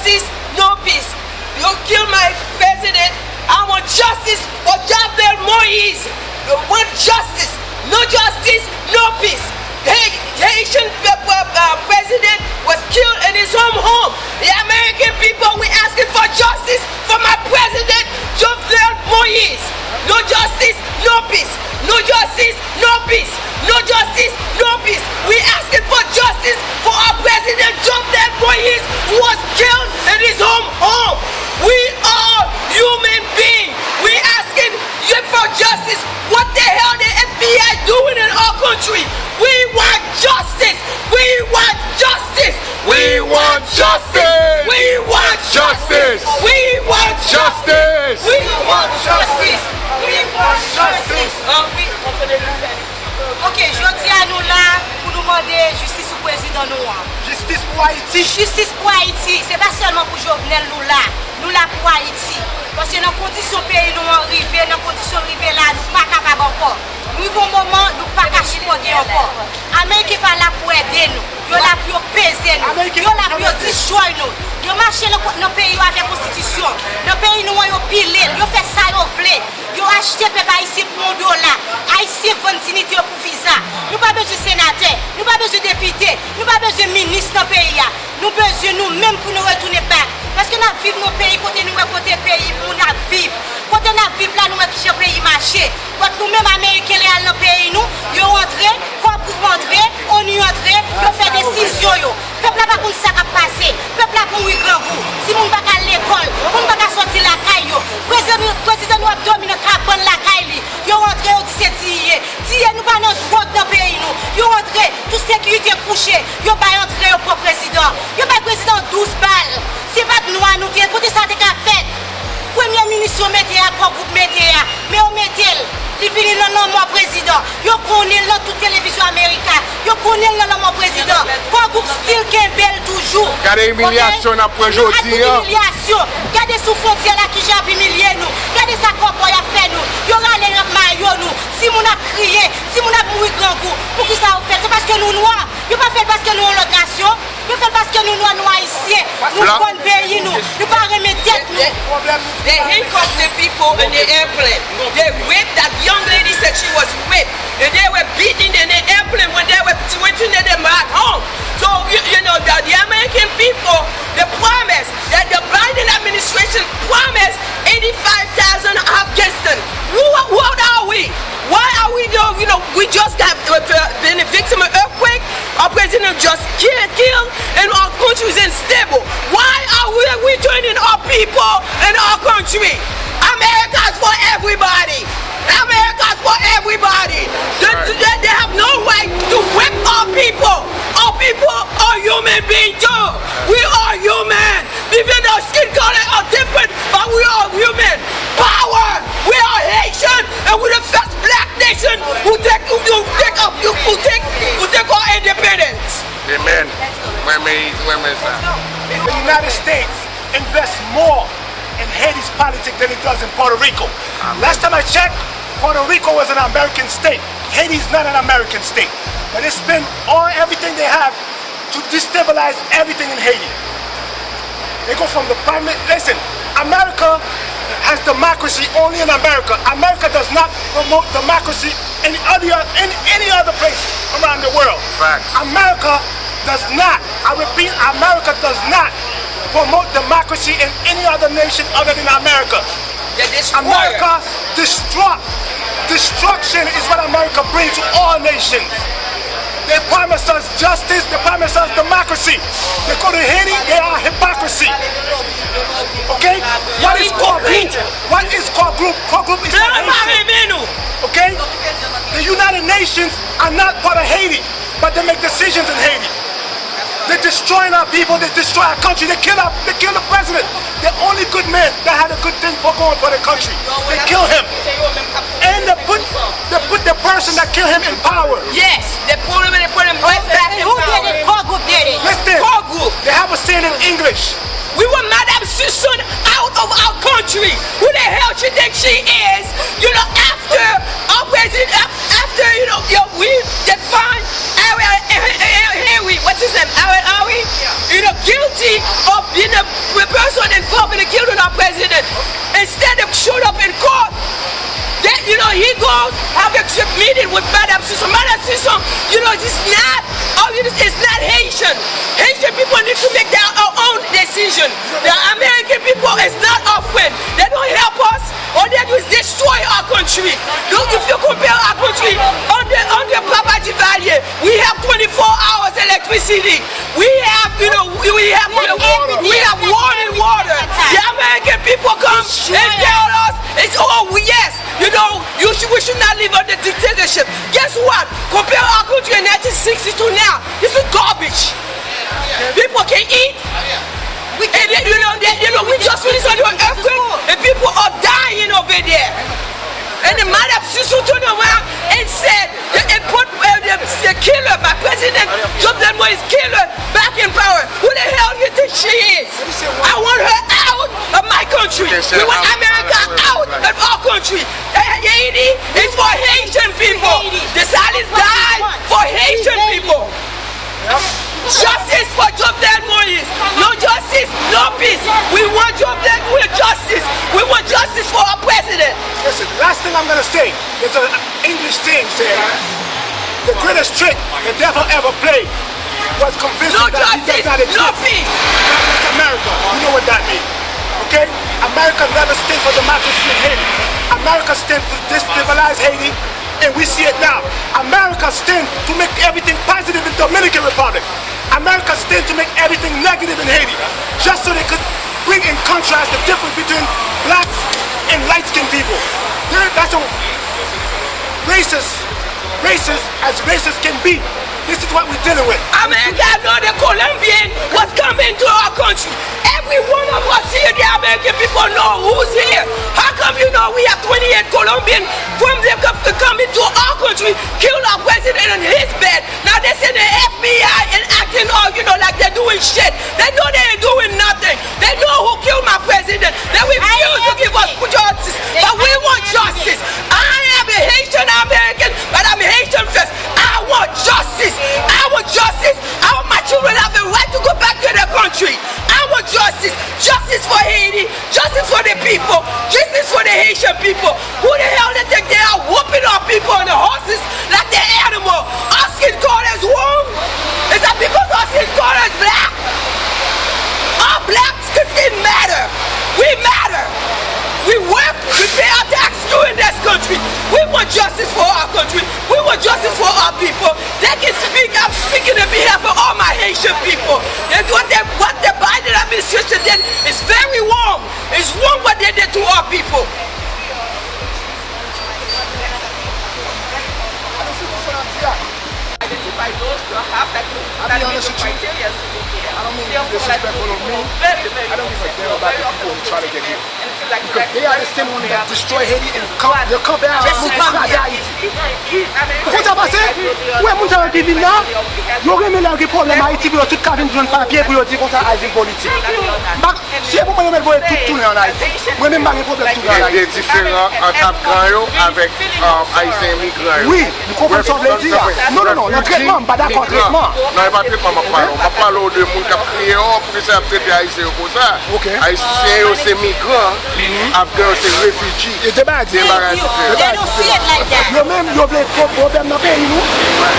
justice, no peace. You kill my president. I want justice for Jovenel Moïse. You want justice, no peace. Haitian president was killed in his home. The American people, we asking for justice for my president, Jovenel Moïse. No justice, no peace. No justice, no peace. No justice, no peace. We asking for justice for our president, Jovenel Moïse, who was killed in his home. We are human beings. We asking you for justice. What the hell the FBI doing in our country? We want justice. We want justice. We want justice. We want justice. We want justice. We want justice. We want justice. Ok, je dis à nous là pour nous demander justice au président noir. Justice pour Haïti. Justice pour Haïti, c'est pas seulement pour Jovenel nous là pour Haïti. Parce que dans les conditions pays nous arrivés, dans les conditions arrivées là, nous pas capables encore. Nous vivons un moment, nous pas qu'à supporter encore. Amérique n'est pas là pour aider nous. Ils sont là pour peser nous. Ils sont là pour destroyer nous. Ils marchent dans le pays avec la constitution. Dans le pays nous ont pilé, ils fait ça, ils ont voulu. Ils ont acheté le peuple haïtien pour $1. Haïtien vend dignité pour visa. Nous pas besoin de sénateur, nous pas besoin de député, nous pas besoin de ministre dans le pays. Nous besoin nous-mêmes pour nous retourner back. Parce que nous vivons nos pays, côté nous, côté pays, nous vivons. Côté nous vivons là, nous qui le pays marché. Quand nous-mêmes Américains, dans le pays, nous, ils rentrent, quoi pour rentrer, on y entre, ils font des décisions. Le peuple n'a pas comme ça qui passe. Le peuple n'a pas comme grand goût. Si nous ne sommes pas à l'école, nous ne sommes pas sortir la caille. Le président nous a dominé la caille. Ils rentrent, ils disent c'est nous pas dans le pays. Ils rentrent, toute sécurité couchée. Ils ne sont pas entrés au président. Ils ne sont pas président 12 balles. C'est pas de nous à nous dire, écoutez ça, c'est qu'à fait. Premier ministre, on mettait à quoi groupe mettait à, mais on mettait, il finit le nom de président. Yo connaît dans toute télévision américaine. Yo connaît le nom de président. Quoi groupe style Campbell toujours. Regardez l'humiliation après aujourd'hui. Humiliation. Regardez sous frontière là qui j'ai humilié nous. Regardez ça qu'on a fait nous. Yo râlé dans maillot nous. Si on a crié, si on a mouru grand coup, pour qui ça vous fait? C'est parce que nous noirs. Yo pas fait parce que nous location. Yo fait parce que nous noirs haïtiens. Nous bon pays nous. Nous pas remettre tête nous. They handcuffed the people in the airplane. They raped that young lady, said she was raped. And they were beating in the airplane when they were returning them back home. So, you know, the American people, they promised, that the Biden administration promised 85,000 Afghanistan. What are we? Why are we, you know, we just got been a victim of earthquake. Our president just killed and our country is unstable. Why are we returning our people and our country? America's for everybody. America's for everybody. They have no right to whip our people. Our people are human beings too. We are human. Even our skin color are different, but we are human. Power. We are Haitian, and we're the first black nation who take our independence. Amen. The United States invests more in Haiti's politics than it does in Puerto Rico. Last time I checked, Puerto Rico was an American state. Haiti's not an American state. But they spend everything they have to destabilize everything in Haiti. They go from the listen, America has democracy only in America. America does not promote democracy in any other place around the world. Facts. America does not, I repeat, America does not promote democracy in any other nation other than America. America destruction is what America brings to all nations. They promise us justice, they promise us democracy. They go to Haiti, they are hypocrisy. Okay? What is core group? What is core group? Core group is not Haitian. Okay? The United Nations are not part of Haiti, but they make decisions in Haiti. They're destroying our people, they destroy our country, they kill the president. The only good man that had a good thing for going for the country. They kill him. And they put the person that killed him in power. Yes, they put him right back in Who power. did it? Core group did it. Listen, Core group. they have a saying in English. We want Madame Susan out of our country. Who the hell she think she is? You know, after our president, after, you know, we define Henry, what's his name? You know, guilty of being a he goes have a meeting with Madame Sisson. Madame Sisson, it's not Haitian. Haitian people need to make their own decision. The American people is not our friend. They don't help us. All they do is destroy our country. Look, if you compare our country under Papa Duvalier, we have 24 hours electricity. We have, we have water and water. The American people come and tell us, we should not live under dictatorship. Guess what? Compare our country in 1960 to now. This is garbage. People can eat. We just finished on an earthquake and people are dying over there. And the Madame Sisson turned around and said, the killer, my president, Jovenel Moïse killer, back in power. Who the hell do you think she is? I want her out of my country. We want America out of our country. Haiti is for Haitian people. The silence died for Haitian people. Justice for Jovenel Moïse. No justice, no peace. We want Jovenel with justice. We want justice for our president. Listen, last thing I'm going to say, there's an English saying saying, the greatest trick the devil ever played was convincing that he does not exist. No peace. That's America. You know what that means. Okay? America never stood for democracy in Haiti. America stood to destabilize Haiti, and we see it now. America stood to make everything positive in Dominican Republic. America stood to make everything negative in Haiti, just so they could bring in contrast the difference between blacks and light-skinned people. That's a racist as racist can be. This is what we're dealing with. America know the Colombian was coming to our country. Every one of us here, the American people know who's here. How come we have 28 Colombians from them coming to our country, kill our president on his bed? Now they send the FBI and acting like they're doing shit. They know they ain't doing nothing. They know who killed my president. They refuse to give us justice. But we want justice. I am a Haitian American, but I'm a Haitian first. I want justice. I want justice. I want my children have the right to go back to their country. I want justice. Justice for Haiti. Justice for the people. Justice for the Haitian people. Who the hell they think they are whooping our people on the horses like they're animal? Our skin color is wrong. Is that because our skin color is black? Our black skin matter. We matter. We work, we pay our tax in this country. We want justice for our country. We want justice for our people. They can speak. I'm speaking on behalf of all my Haitian people. And what the Biden administration did is very wrong. It's wrong what they did to our people. Identify those who have that criteria. I don't mean disrespectful of me. I don't give a damn about the people who try to get here. Because they are the same ones that destroy Haiti and they come down and crash Haiti. Vous savez passer? Ouais, moun sa qui vient là, yo remet là qui problème Haïti pour tout cabine joindre papier pour dire comme ça asile politique. Si vous me mettez tout tourner en Haïti. Moi même pas de problème tout en Haïti. Il y a différents entre Afghans avec Haïtiens migrants. Oui, vous comprenez ce que je veux dire? Non, le traitement, pas d'accord, traitement. Non, pas traitement, on parle de monde qui a créé pour que ça traite Haïtiens comme ça. Haïtiens c'est migrants. Afghans c'est réfugiés. Et débat différent. Yo même yo veut problème dans pays nous.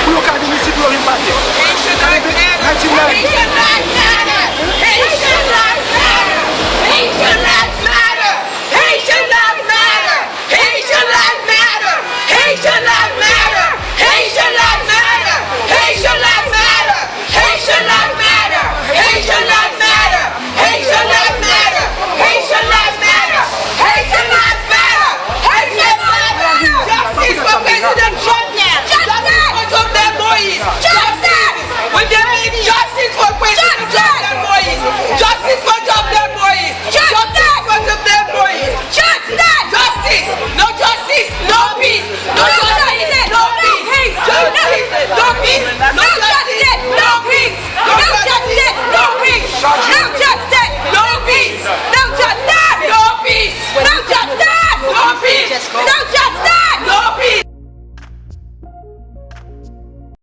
Pour yo venir ici pour rien passer. Haitian life matter. Haitian life matter. Haitian life matter. Haitian life matter. Haitian life matter. Haitian life matter. Haitian life matter. Haitian life matter. Haitian life matter. Haitian life matter. Haitian life matter. Haitian life matter. Haitian life matter. Haitian life matter. Justice for President Trump now. Justice for Jovenel Moïse. Justice. When they mean justice for President Jovenel Moïse. Justice for Jovenel Moïse. Justice for Jovenel Moïse. Justice. Justice. No justice. No peace. No justice. No peace. Justice. No peace. No justice. No peace. No justice. No peace. No justice. No peace. No justice. No peace. No justice. No peace. No